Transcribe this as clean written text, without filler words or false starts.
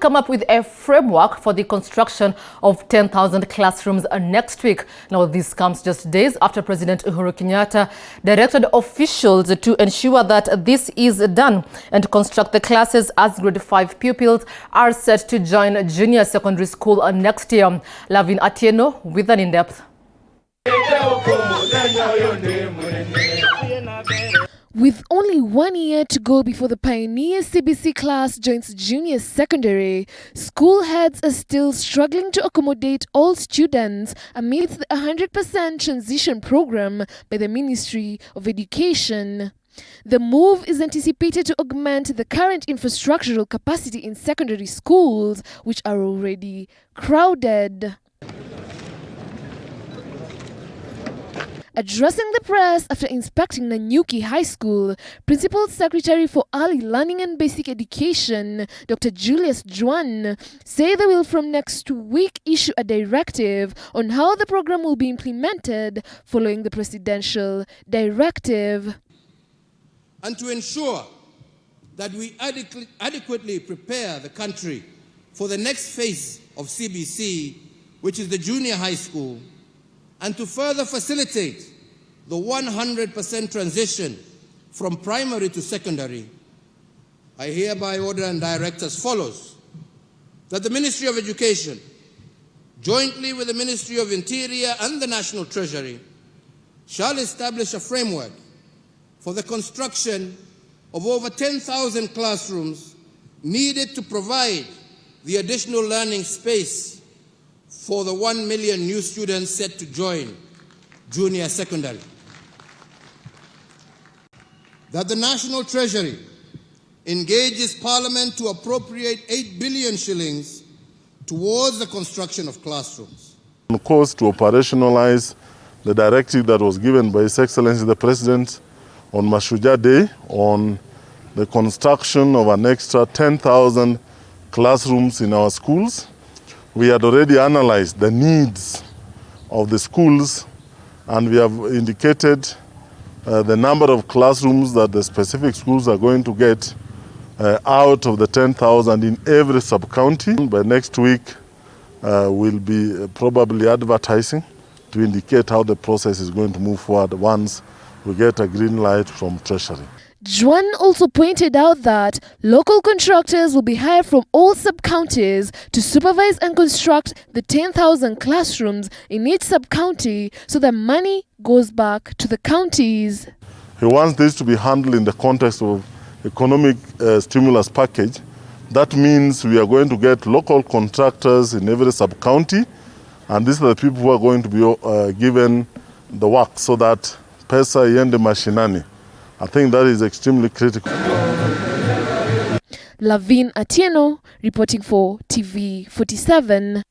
come up with a framework for the construction of 10,000 classrooms next week. Now, this comes just days after President Uhuru Kenyatta directed officials to ensure that this is done and construct the classes as grade 5 pupils are set to join junior secondary school next year. Lavin Atieno with an in-depth. With only 1 year to go before the Pioneer CBC class joins junior secondary, school heads are still struggling to accommodate all students amidst the 100% transition program by the Ministry of Education. The move is anticipated to augment the current infrastructural capacity in secondary schools, which are already crowded. Addressing the press after inspecting Nanyuki High School, Principal Secretary for Early Learning and Basic Education, Dr. Julius Juan, say they will from next week issue a directive on how the program will be implemented following the presidential directive. And to ensure that we adequately prepare the country for the next phase of CBC, which is the junior high school, and to further facilitate the 100% transition from primary to secondary, I hereby order and direct as follows: that the Ministry of Education, jointly with the Ministry of Interior and the National Treasury, shall establish a framework for the construction of over 10,000 classrooms needed to provide the additional learning space for the 1 million new students set to join junior secondary. That the National Treasury engages Parliament to appropriate 8 billion shillings towards the construction of classrooms. On course to operationalize the directive that was given by His Excellency the President on Mashujaa Day on the construction of an extra 10,000 classrooms in our schools. We had already analyzed the needs of the schools, and we have indicated the number of classrooms that the specific schools are going to get out of the 10,000 in every sub-county. By next week, we'll be probably advertising to indicate how the process is going to move forward once we get a green light from Treasury. Juan also pointed out that local contractors will be hired from all sub-counties to supervise and construct the 10,000 classrooms in each sub-county so that money goes back to the counties. He wants this to be handled in the context of economic stimulus package. That means we are going to get local contractors in every sub-county, and these are the people who are going to be given the work so that pesa iende mashinani. I think that is extremely critical. Lavin Atieno reporting for TV 47.